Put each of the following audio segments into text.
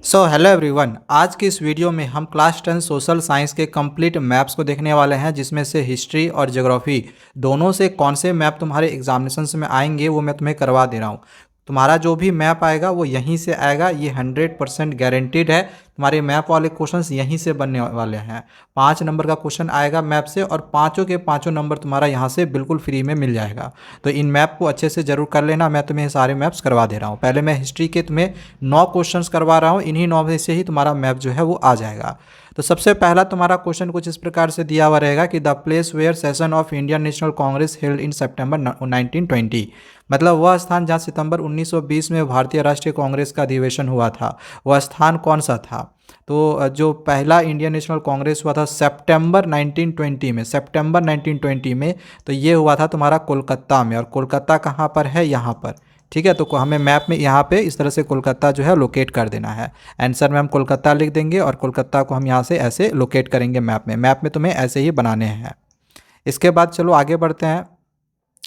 Hello everyone. आज की इस वीडियो में हम क्लास 10 सोशल साइंस के कंप्लीट मैप्स को देखने वाले हैं, जिसमें से हिस्ट्री और ज्योग्राफी दोनों से कौन से मैप तुम्हारे एग्जामिनेशंस में आएंगे वो मैं तुम्हें करवा दे रहा हूँ। तुम्हारा जो भी मैप आएगा वो यहीं से आएगा, ये 100% गारंटीड है। तुम्हारे मैप वाले क्वेश्चंस यहीं से बनने वाले हैं। 5 नंबर का क्वेश्चन आएगा मैप से, और पाँचों के पाँचों नंबर तुम्हारा यहाँ से बिल्कुल फ्री में मिल जाएगा। तो इन मैप को अच्छे से जरूर कर लेना। मैं तुम्हें सारे मैप्स करवा दे रहा हूँ। पहले मैं हिस्ट्री के तुम्हें 9 क्वेश्चंस करवा रहा हूँ, इन्हीं 9 में से ही तुम्हारा मैप जो है वो आ जाएगा। तो सबसे पहला तुम्हारा क्वेश्चन कुछ इस प्रकार से दिया हुआ रहेगा कि the place where session of Indian National Congress held in September 1920। मतलब वह स्थान जहाँ सितंबर 1920 में भारतीय राष्ट्रीय कांग्रेस का अधिवेशन हुआ था, वह स्थान कौन सा था। तो जो पहला इंडियन नेशनल कांग्रेस हुआ था सितंबर 1920 में, सितंबर 1920 में, तो ये हुआ था तुम्हारा कोलकाता में। और कोलकाता कहाँ पर है, यहाँ पर। ठीक है, तो हमें मैप में यहाँ पे इस तरह से कोलकाता जो है लोकेट कर देना है। आंसर में हम कोलकाता लिख देंगे और कोलकाता को हम यहाँ से ऐसे लोकेट करेंगे मैप में। मैप में तुम्हें ऐसे ही बनाने हैं। इसके बाद चलो आगे बढ़ते हैं।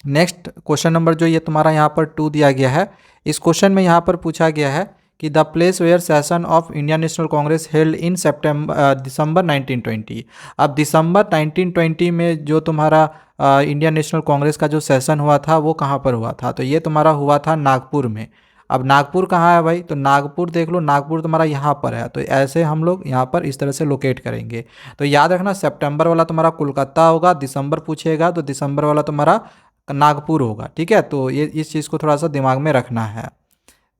नेक्स्ट क्वेश्चन नंबर जो ये तुम्हारा यहाँ पर 2 दिया गया है, इस क्वेश्चन में यहाँ पर पूछा गया है कि the place where session of Indian National Congress held in December 1920। अब दिसंबर 1920 में जो तुम्हारा इंडियन नेशनल कांग्रेस का जो सेशन हुआ था वो कहाँ पर हुआ था, तो ये तुम्हारा हुआ था नागपुर में। अब नागपुर कहाँ है भाई, तो नागपुर देख लो, नागपुर तुम्हारा यहाँ पर है। तो ऐसे हम लोग यहाँ पर इस तरह से लोकेट करेंगे। तो याद रखना, सितंबर वाला तुम्हारा कोलकाता होगा, दिसंबर पूछेगा तो दिसंबर वाला तुम्हारा नागपुर होगा। ठीक है, तो ये इस चीज़ को थोड़ा सा दिमाग में रखना है।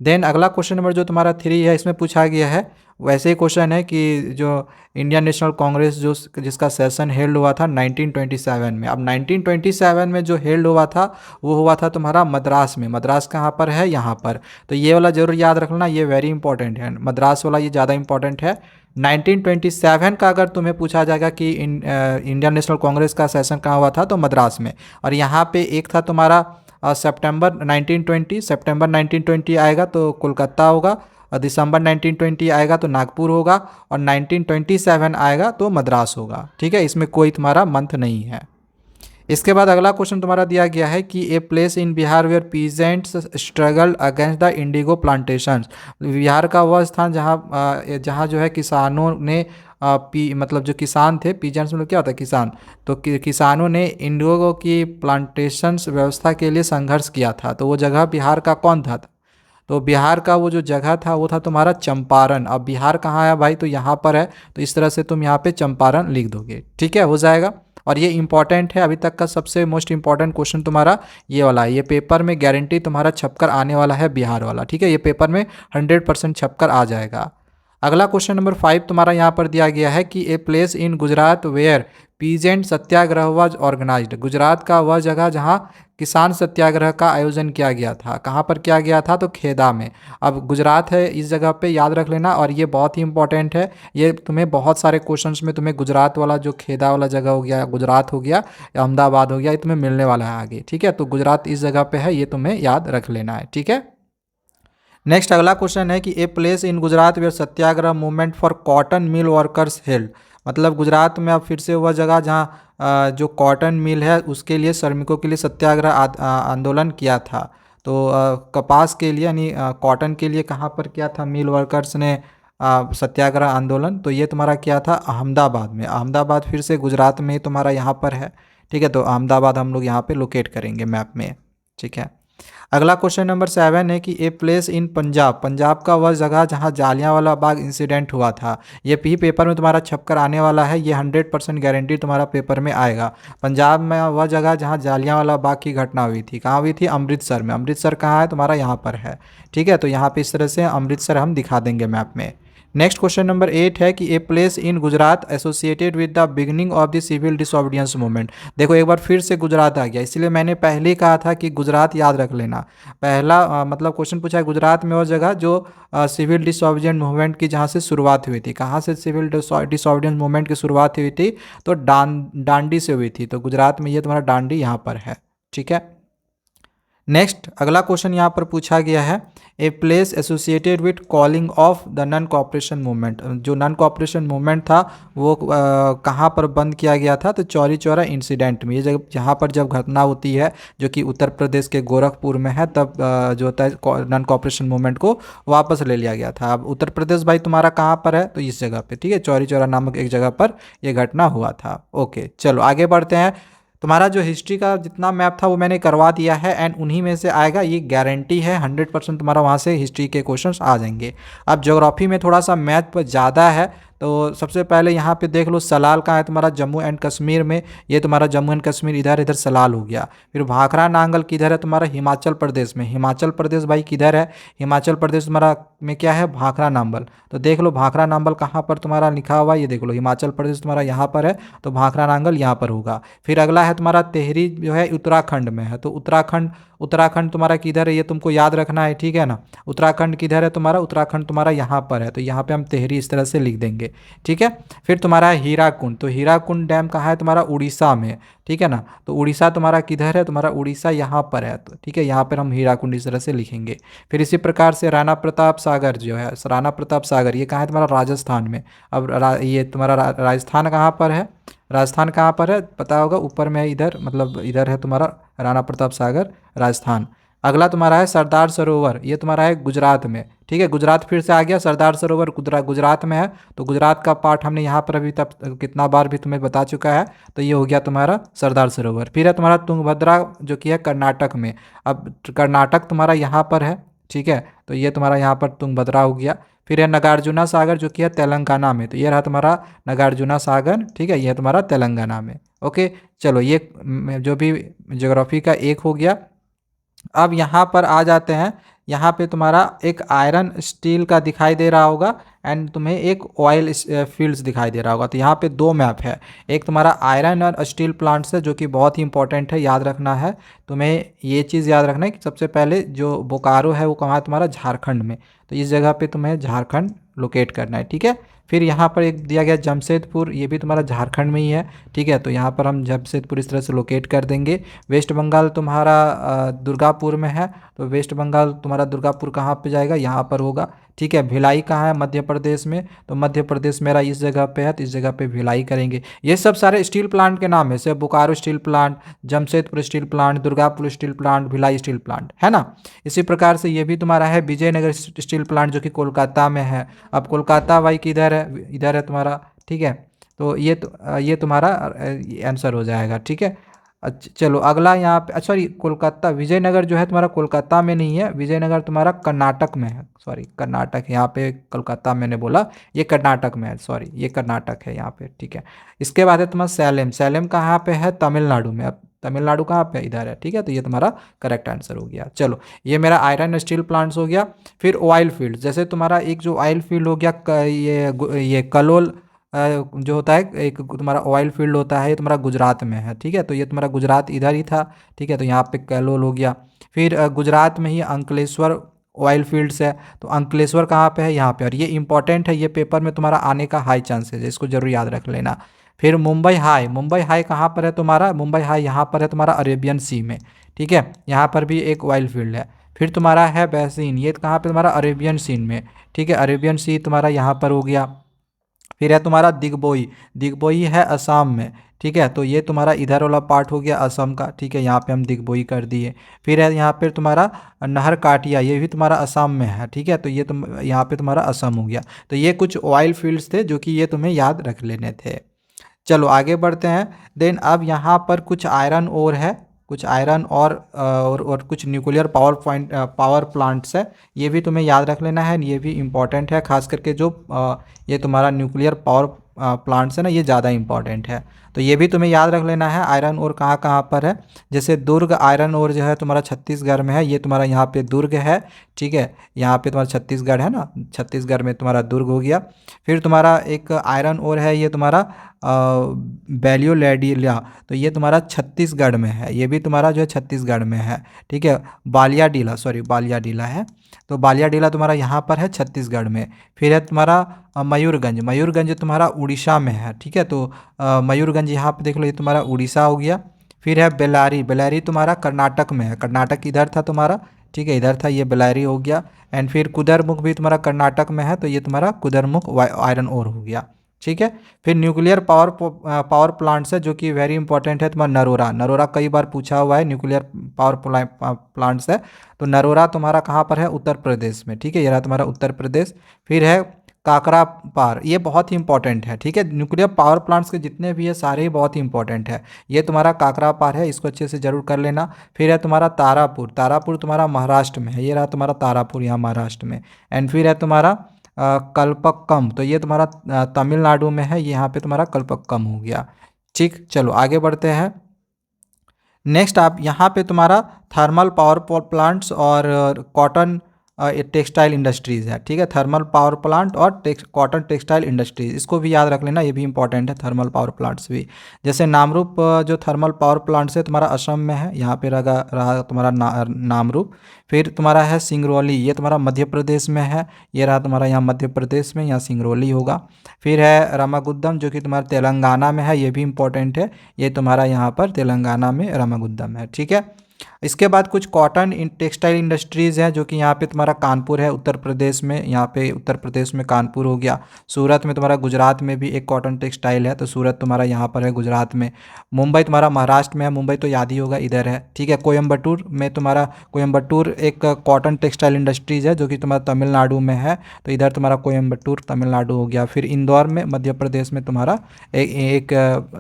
देन अगला क्वेश्चन नंबर जो तुम्हारा 3 है, इसमें पूछा गया है वैसे ही क्वेश्चन है कि जो इंडियन नेशनल कांग्रेस जो जिसका सेशन हेल्ड हुआ था 1927 में। अब 1927 में जो हेल्ड हुआ था वो हुआ था तुम्हारा मद्रास में। मद्रास कहाँ पर है, यहाँ पर। तो ये वाला जरूर याद रखना, ये वेरी इंपॉर्टेंट है। मद्रास वाला ये ज़्यादा इंपॉर्टेंट है। 1927 का अगर तुम्हें पूछा जाएगा कि इंडियन नेशनल कांग्रेस का सेशन कहाँ हुआ था, तो मद्रास में। और यहाँ पे एक था तुम्हारा सितंबर 1920, सितंबर 1920 आएगा तो कोलकाता होगा, और दिसंबर 1920 आएगा तो नागपुर होगा, और 1927 आएगा तो मद्रास होगा। ठीक है, इसमें कोई तुम्हारा मंथ नहीं है। इसके बाद अगला क्वेश्चन तुम्हारा दिया गया है कि a place in Bihar where peasants struggle against the indigo plantations. Bihar का वह स्थान जहाँ जो है किसानों ने मतलब जो किसान थे, पीजेंट्स मतलब क्या होता है, किसान। तो किसानों ने इंडिगो की प्लांटेशंस व्यवस्था के लिए संघर्ष किया था। तो वो जगह बिहार का कौन था, तो बिहार का वो जो जगह था वो था तुम्हारा चंपारण। अब बिहार कहाँ है भाई, तो यहाँ पर है। तो इस तरह से तुम यहाँ पे चंपारण लिख दोगे। ठीक है, हो जाएगा। और ये इंपॉर्टेंट है, अभी तक का सबसे मोस्ट इंपॉर्टेंट क्वेश्चन तुम्हारा ये वाला है। ये पेपर में गारंटी तुम्हारा छपकर आने वाला है, बिहार वाला। ठीक है, ये पेपर में 100% छपकर आ जाएगा। अगला क्वेश्चन नंबर 5 तुम्हारा यहाँ पर दिया गया है कि a place in Gujarat where peasant satyagraha was organised. Gujarat का वह जगह जहाँ किसान सत्याग्रह का आयोजन किया गया था, कहाँ पर किया गया था, तो खेदा में। अब गुजरात है इस जगह पे, याद रख लेना। और ये बहुत ही इंपॉर्टेंट है, ये तुम्हें बहुत सारे क्वेश्चंस में तुम्हें गुजरात वाला जो खेदा वाला जगह हो गया, गुजरात हो गया, अहमदाबाद हो गया, ये तुम्हें मिलने वाला है आगे। ठीक है, तो गुजरात इस जगह पे है, ये तुम्हें याद रख लेना है। ठीक है। नेक्स्ट अगला क्वेश्चन है कि a place in Gujarat where satyagraha movement for cotton mill workers held. मतलब गुजरात में अब फिर से वह जगह जहाँ जो कॉटन मिल है उसके लिए श्रमिकों के लिए सत्याग्रह आंदोलन किया था। तो कपास के लिए यानी कॉटन के लिए कहाँ पर किया था मिल वर्कर्स ने सत्याग्रह आंदोलन, तो ये तुम्हारा क्या था, अहमदाबाद में। अहमदाबाद फिर से गुजरात में तुम्हारा यहाँ पर है। ठीक है, तो अहमदाबाद हम लोग यहाँ पे लोकेट करेंगे मैप में। ठीक है। अगला क्वेश्चन नंबर 7 है कि ए प्लेस इन पंजाब। पंजाब का वह जगह जहाँ जालियांवाला बाग इंसिडेंट हुआ था। ये भी पेपर में तुम्हारा छपकर आने वाला है, ये 100% गारंटी तुम्हारा पेपर में आएगा। पंजाब में वह जगह जहाँ जालियांवाला बाग की घटना हुई थी, कहाँ हुई थी, अमृतसर में। अमृतसर कहाँ है, तुम्हारा यहाँ पर है। ठीक है, तो यहाँ पे इस तरह से अमृतसर हम दिखा देंगे मैप में। नेक्स्ट क्वेश्चन नंबर 8 है कि a place in Gujarat associated with the beginning of the civil disobedience movement. देखो एक बार फिर से गुजरात आ गया, इसलिए मैंने पहले ही कहा था कि गुजरात याद रख लेना। पहला मतलब क्वेश्चन पूछा है गुजरात में वो जगह जो सिविल डिसऑबिडियंस मूवमेंट की जहाँ से शुरुआत हुई थी। कहाँ से सिविल डिसऑबिडियंस मूवमेंट की शुरुआत हुई थी, तो दांडी से हुई थी। तो गुजरात में ये तुम्हारा दांडी यहाँ पर है। ठीक है। नेक्स्ट अगला क्वेश्चन यहाँ पर पूछा गया है, a place associated with calling of the non cooperation movement. जो नॉन कॉपरेशन मूवमेंट था वो कहाँ पर बंद किया गया था, तो चौरी चौरा इंसिडेंट में। ये जब जहाँ पर जब घटना होती है जो कि उत्तर प्रदेश के गोरखपुर में है, तब जो होता है नॉन कॉपरेशन मूवमेंट को वापस ले लिया गया था। अब उत्तर प्रदेश भाई तुम्हारा कहाँ पर है, तो इस जगह पे, ठीक है, चौरी चौरा नामक एक जगह पर यह घटना हुआ था। ओके चलो आगे बढ़ते हैं। तुम्हारा जो हिस्ट्री का जितना मैप था वो मैंने करवा दिया है एंड उन्हीं में से आएगा, ये गारंटी है 100% तुम्हारा वहाँ से हिस्ट्री के क्वेश्चंस आ जाएंगे। अब ज्योग्राफी में थोड़ा सा मैथ पर ज़्यादा है, तो सबसे पहले यहाँ पे देख लो सलाल कहाँ है तुम्हारा, जम्मू एंड कश्मीर में। ये तुम्हारा जम्मू एंड कश्मीर इधर, इधर सलाल हो गया। फिर भाखड़ा नांगल किधर है तुम्हारा, हिमाचल प्रदेश में। हिमाचल प्रदेश भाई किधर है, हिमाचल प्रदेश तुम्हारा में क्या है, भाखड़ा नांगल। तो देख लो भाखड़ा नांगल कहाँ पर तुम्हारा लिखा हुआ है, ये देख लो हिमाचल प्रदेश तुम्हारा यहाँ पर है, तो भाखड़ा नांगल यहाँ पर होगा। फिर अगला है तुम्हारा टिहरी, जो है उत्तराखंड में है। तो उत्तराखंड, उत्तराखंड तुम्हारा किधर है, ये तुमको याद रखना है, ठीक है ना। उत्तराखंड किधर है तुम्हारा, उत्तराखंड तुम्हारा यहाँ पर है, तो यहाँ पे हम टिहरी इस तरह से लिख देंगे, ठीक है। फिर तुम्हारा है हीराकुंड, तो हीराकुंड डैम कहाँ है तुम्हारा, उड़ीसा में, ठीक है ना। तो उड़ीसा तुम्हारा किधर है, तुम्हारा उड़ीसा यहाँ पर है, तो ठीक है, यहाँ पर हम हीराकुंड इस तरह से लिखेंगे। फिर इसी प्रकार से राणा प्रताप सागर जो है, राणा प्रताप सागर ये कहाँ है तुम्हारा, राजस्थान में। अब ये तुम्हारा राजस्थान कहाँ पर है, राजस्थान कहाँ पर है पता होगा, ऊपर में है इधर, मतलब इधर है तुम्हारा राणा प्रताप सागर राजस्थान। अगला तुम्हारा है सरदार सरोवर, ये तुम्हारा है गुजरात में, ठीक है। गुजरात फिर से आ गया, सरदार सरोवर गुजरात में है, तो गुजरात का पार्ट हमने यहाँ पर अभी तब कितना बार भी तुम्हें बता चुका है, तो ये हो गया तुम्हारा सरदार सरोवर। फिर है तुम्हारा तुंगभद्रा जो कि है कर्नाटक में। अब कर्नाटक तुम्हारा यहाँ पर है, ठीक है, तो ये तुम्हारा यहाँ पर तुंगभद्रा हो गया। फिर है नागार्जुना सागर जो कि है तेलंगाना में, तो ये रहा तुम्हारा नागार्जुना सागर, ठीक है, ये तुम्हारा तेलंगाना में। ओके चलो ये जो भी ज्योग्राफी का एक हो गया। अब यहाँ पर आ जाते हैं, यहाँ पे तुम्हारा एक आयरन स्टील का दिखाई दे रहा होगा एंड तुम्हें एक ऑयल फील्ड्स दिखाई दे रहा होगा। तो यहाँ पे दो मैप है, एक तुम्हारा आयरन और स्टील प्लांट्स है जो कि बहुत ही इंपॉर्टेंट है, याद रखना है तुम्हें। ये चीज़ याद रखना है कि सबसे पहले जो बोकारो है वो कहाँ है तुम्हारा, झारखंड में। तो इस जगह पे तुम्हें झारखंड लोकेट करना है, ठीक है। फिर यहाँ पर एक दिया गया जमशेदपुर, ये भी तुम्हारा झारखंड में ही है, ठीक है, तो यहाँ पर हम जमशेदपुर इस तरह से लोकेट कर देंगे। वेस्ट बंगाल तुम्हारा दुर्गापुर में है, तो वेस्ट बंगाल तुम्हारा दुर्गापुर कहाँ पे जाएगा, यहाँ पर होगा, ठीक है। भिलाई कहाँ है, मध्य प्रदेश में, तो मध्य प्रदेश मेरा इस जगह पे है, तो इस जगह पे भिलाई करेंगे। ये सब सारे स्टील प्लांट के नाम है, जैसे Bokaro steel plant, Jamshedpur steel plant, Durgapur steel plant, Bhilai steel plant, है ना। इसी प्रकार से ये भी तुम्हारा है विजयनगर स्टील प्लांट जो कि कोलकाता में है। अब कोलकाता भाई किधर है, इधर है तुम्हारा, ठीक है। तो ये तुम्हारा आंसर हो जाएगा, ठीक है। अच्छा चलो अगला यहाँ पे, सॉरी कोलकाता, विजयनगर जो है तुम्हारा कोलकाता में नहीं है, विजयनगर तुम्हारा कर्नाटक में है, सॉरी कर्नाटक, यहाँ पे कोलकाता मैंने बोला, ये कर्नाटक में है, सॉरी ये कर्नाटक है यहाँ पे, ठीक है। इसके बाद है तुम्हारा सैलेम, सैलेम कहाँ पे है, तमिलनाडु में। अब तमिलनाडु कहाँ पे, इधर है, ठीक है, तो ये तुम्हारा करेक्ट आंसर हो गया। चलो ये मेरा आयरन स्टील प्लांट्स हो गया। फिर ऑयल फील्ड, जैसे तुम्हारा एक जो ऑयल फील्ड हो गया ये कलोल जो होता है, एक तुम्हारा ऑयल फील्ड होता है, ये तुम्हारा गुजरात में है, ठीक है, तो ये तुम्हारा गुजरात इधर ही था, ठीक है, तो यहाँ पे कैलोल हो गया। फिर गुजरात में ही अंकलेश्वर ऑयल फील्ड्स है, तो अंकलेश्वर कहाँ पे है, यहाँ पे, और ये इंपॉर्टेंट है, ये पेपर में तुम्हारा आने का हाई चांसेस है, इसको जरूर याद रख लेना। फिर मुंबई हाई, मुंबई हाई कहाँ पर है तुम्हारा, मुंबई हाई यहाँ पर है तुम्हारा अरेबियन सी में, ठीक है, यहाँ पर भी एक ऑयल फील्ड है। फिर तुम्हारा है बैसिन, ये कहाँ पे तुम्हारा अरेबियन सीन में, ठीक है, अरेबियन सी तुम्हारा यहाँ पर हो गया। फिर है तुम्हारा दिग्बोई, दिग्बोई है असम में, ठीक है, तो ये तुम्हारा इधर वाला पार्ट हो गया असम का, ठीक है, यहाँ पे हम दिग्बोई कर दिए। फिर है यहाँ पे तुम्हारा नहर काटिया, ये भी तुम्हारा असम में है, ठीक है, तो ये तुम यहाँ पे तुम्हारा असम हो गया। तो ये कुछ ऑयल फील्ड्स थे जो कि ये तुम्हें याद रख लेने थे। चलो आगे बढ़ते हैं। देन अब यहाँ पर कुछ आयरन ओर है, कुछ आयरन और कुछ न्यूक्लियर पावर प्लांट्स है, ये भी तुम्हें याद रख लेना है, ये भी इम्पॉर्टेंट है, खास करके जो ये तुम्हारा न्यूक्लियर पावर प्लांट्स है ना, ये ज़्यादा इम्पॉर्टेंट है, तो ये भी तुम्हें याद रख लेना है। आयरन ओर कहाँ कहाँ पर है, जैसे दुर्ग आयरन ओर जो है तुम्हारा छत्तीसगढ़ में है, ये तुम्हारा यहाँ पे दुर्ग है, ठीक है, यहाँ पे तुम्हारा छत्तीसगढ़ है ना, छत्तीसगढ़ में तुम्हारा दुर्ग हो गया। फिर तुम्हारा एक आयरन ओर है, ये तुम्हारा बैलियोलैडिला, तो ये तुम्हारा छत्तीसगढ़ में है, ये भी तुम्हारा जो है छत्तीसगढ़ में है, ठीक है। बालियाडीला, सॉरी बालियाडीला है, तो बालियाडीला तुम्हारा यहाँ पर है छत्तीसगढ़ में। फिर है तुम्हारा मयूरगंज, मयूरगंज तुम्हारा उड़ीसा में है, ठीक है, तो मयूरगंज यहाँ पे देख लो, ये तुम्हारा उड़ीसा हो गया। फिर है बेल्लारी, बेल्लारी तुम्हारा कर्नाटक में है, कर्नाटक इधर था तुम्हारा, ठीक है, इधर था, ये बेल्लारी हो गया। एंड फिर कुदरमुख भी तुम्हारा कर्नाटक में है, तो ये तुम्हारा कुदरमुख आयरन ओर हो गया, ठीक है। फिर न्यूक्लियर पावर प्लांट्स है जो कि वेरी इंपॉर्टेंट है तुम्हारा नरोरा, नरोरा कई बार पूछा हुआ है, न्यूक्लियर पावर प्लांट्स है। तो नरोरा तुम्हारा कहाँ पर है, उत्तर प्रदेश में, ठीक है, ये रहा तुम्हारा उत्तर प्रदेश। फिर है काकरा पार, ये बहुत ही इंपॉर्टेंट है, ठीक है, न्यूक्लियर पावर प्लांट्स के जितने भी है सारे ही बहुत ही इंपॉर्टेंट है। ये तुम्हारा काकरा पार है, इसको अच्छे से जरूर कर लेना। फिर है तुम्हारा तारापुर, तारापुर तुम्हारा महाराष्ट्र में है, ये रहा तुम्हारा तारापुर यहाँ महाराष्ट्र में। एंड फिर है तुम्हारा कल्पक्कम, तो ये तुम्हारा तमिलनाडु में है, यहाँ पे तुम्हारा कल्पक्कम हो गया, ठीक। चलो आगे बढ़ते हैं। नेक्स्ट आप यहाँ पे तुम्हारा थर्मल पावर प्लांट्स और कॉटन टेक्सटाइल इंडस्ट्रीज़ है, ठीक है, थर्मल पावर प्लांट और कॉटन टेक्सटाइल इंडस्ट्रीज, इसको भी याद रख लेना, ये भी इंपॉर्टेंट है, थर्मल पावर प्लांट्स भी। जैसे नामरूप जो थर्मल पावर प्लांट्स है तुम्हारा असम में है, यहाँ पे रहा तुम्हारा नामरूप। फिर तुम्हारा है सिंगरौली, ये तुम्हारा मध्य प्रदेश में है, ये रहा तुम्हारा यहाँ मध्य प्रदेश में, यहाँ सिंगरौली होगा। फिर है रामागुड्डम जो कि तुम्हारा तेलंगाना में है, ये भी इंपॉर्टेंट है, ये तुम्हारा यहाँ पर तेलंगाना में रामागुड्डम है, ठीक है। इसके बाद कुछ कॉटन टेक्सटाइल इंडस्ट्रीज़ हैं जो कि यहाँ पे तुम्हारा कानपुर है उत्तर प्रदेश में, यहाँ पे उत्तर प्रदेश में कानपुर हो गया। सूरत में तुम्हारा, गुजरात में भी एक कॉटन टेक्सटाइल है, तो सूरत तुम्हारा यहाँ पर है गुजरात में। मुंबई तुम्हारा महाराष्ट्र में है, मुंबई तो याद ही होगा इधर है, ठीक है। कोयम्बटूर में तुम्हारा, कोयम्बटूर एक कॉटन टेक्सटाइल इंडस्ट्रीज़ है जो कि तुम्हारा तमिलनाडु में है, तो इधर तुम्हारा कोयम्बटूर तमिलनाडु हो गया। फिर इंदौर में मध्य प्रदेश में तुम्हारा एक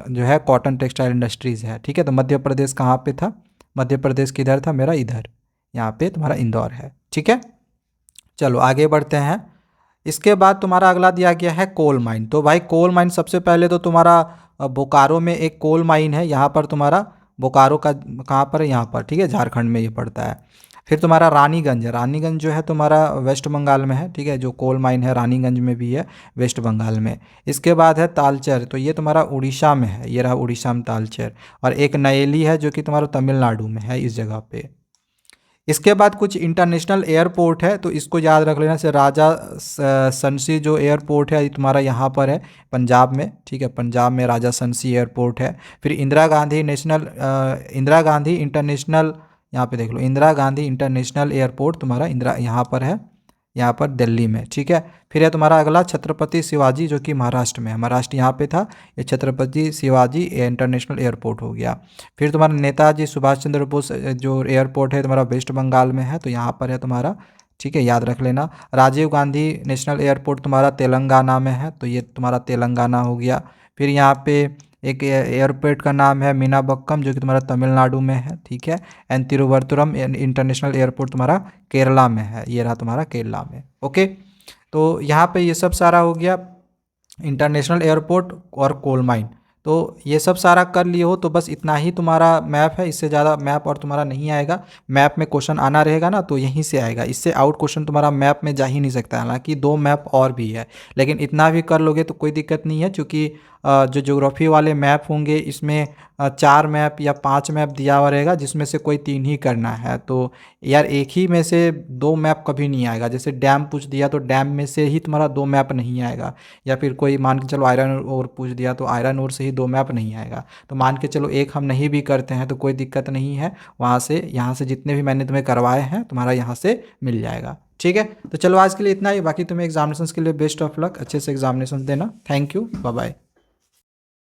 जो है कॉटन टेक्सटाइल इंडस्ट्रीज़ है, ठीक है। तो मध्य प्रदेश कहाँ पे था, मध्य प्रदेश किधर था मेरा, इधर, यहाँ पे तुम्हारा इंदौर है, ठीक है। चलो आगे बढ़ते हैं। इसके बाद तुम्हारा अगला दिया गया है कोल माइन। तो भाई कोल माइन सबसे पहले तो तुम्हारा बोकारो में एक कोल माइन है, यहाँ पर तुम्हारा बोकारो का कहाँ पर है, यहाँ पर, ठीक है, झारखंड में ये पड़ता है। फिर तुम्हारा रानीगंज है, रानीगंज जो है तुम्हारा वेस्ट बंगाल में है, ठीक है, जो कोल माइन है रानीगंज में भी है, वेस्ट बंगाल में। इसके बाद है तालचेर, तो ये तुम्हारा उड़ीसा में है, ये रहा उड़ीसा में तालचेर। और एक नयेली है जो कि तुम्हारा तमिलनाडु में है, इस जगह पे। इसके बाद कुछ इंटरनेशनल एयरपोर्ट है, तो इसको याद रख लेना, से राजा सनसी जो एयरपोर्ट है ये तुम्हारा यहाँ पर है पंजाब में, ठीक है, पंजाब में राजा सनसी एयरपोर्ट है। फिर इंदिरा गांधी इंटरनेशनल, यहाँ पे देख लो, इंदिरा गांधी इंटरनेशनल एयरपोर्ट तुम्हारा इंदिरा यहाँ पर है, यहाँ पर दिल्ली में, ठीक है। फिर है तुम्हारा अगला छत्रपति शिवाजी जो कि महाराष्ट्र में है, महाराष्ट्र यहाँ पे था, ये छत्रपति शिवाजी इंटरनेशनल एयरपोर्ट हो गया। फिर तुम्हारा नेताजी सुभाष चंद्र बोस जो एयरपोर्ट है तुम्हारा वेस्ट बंगाल में है, तो यहाँ पर है तुम्हारा, ठीक है, याद रख लेना। राजीव गांधी नेशनल एयरपोर्ट तुम्हारा तेलंगाना में है, तो ये तुम्हारा तेलंगाना हो गया। फिर यहाँ पे एक एयरपोर्ट का नाम है मीनाबक्कम जो कि तुम्हारा तमिलनाडु में है, ठीक है। एंड तिरुवनंतपुरम इंटरनेशनल एयरपोर्ट तुम्हारा केरला में है, ये रहा तुम्हारा केरला में, ओके। तो यहाँ पे ये सब सारा हो गया, इंटरनेशनल एयरपोर्ट और कोल माइन। तो ये सब सारा कर लिए हो तो बस इतना ही तुम्हारा मैप है, इससे ज़्यादा मैप और तुम्हारा नहीं आएगा। मैप में क्वेश्चन आना रहेगा ना तो यहीं से आएगा, इससे आउट क्वेश्चन तुम्हारा मैप में जा ही नहीं सकता। हालांकि 2 मैप और भी है, लेकिन इतना भी कर लोगे तो कोई दिक्कत नहीं है, क्योंकि जो ज्योग्राफी वाले मैप होंगे इसमें 4 मैप या 5 मैप दिया हुआ रहेगा, जिसमें से कोई 3 ही करना है। तो यार एक ही में से 2 मैप कभी नहीं आएगा। जैसे डैम पूछ दिया तो डैम में से ही तुम्हारा 2 मैप नहीं आएगा, या फिर कोई मान के चलो आयरन ओर पूछ दिया तो आयरन ओर से ही 2 मैप नहीं आएगा। तो मान के चलो एक हम नहीं भी करते हैं तो कोई दिक्कत नहीं है, वहाँ से यहाँ से जितने भी मैंने तुम्हें करवाए हैं तुम्हारा यहाँ से मिल जाएगा, ठीक है। तो चलो आज के लिए इतना ही, बाकी तुम्हें एग्जामिनेशन के लिए बेस्ट ऑफ लक, अच्छे से एग्जामिनेशन देना। Thank you, bye bye.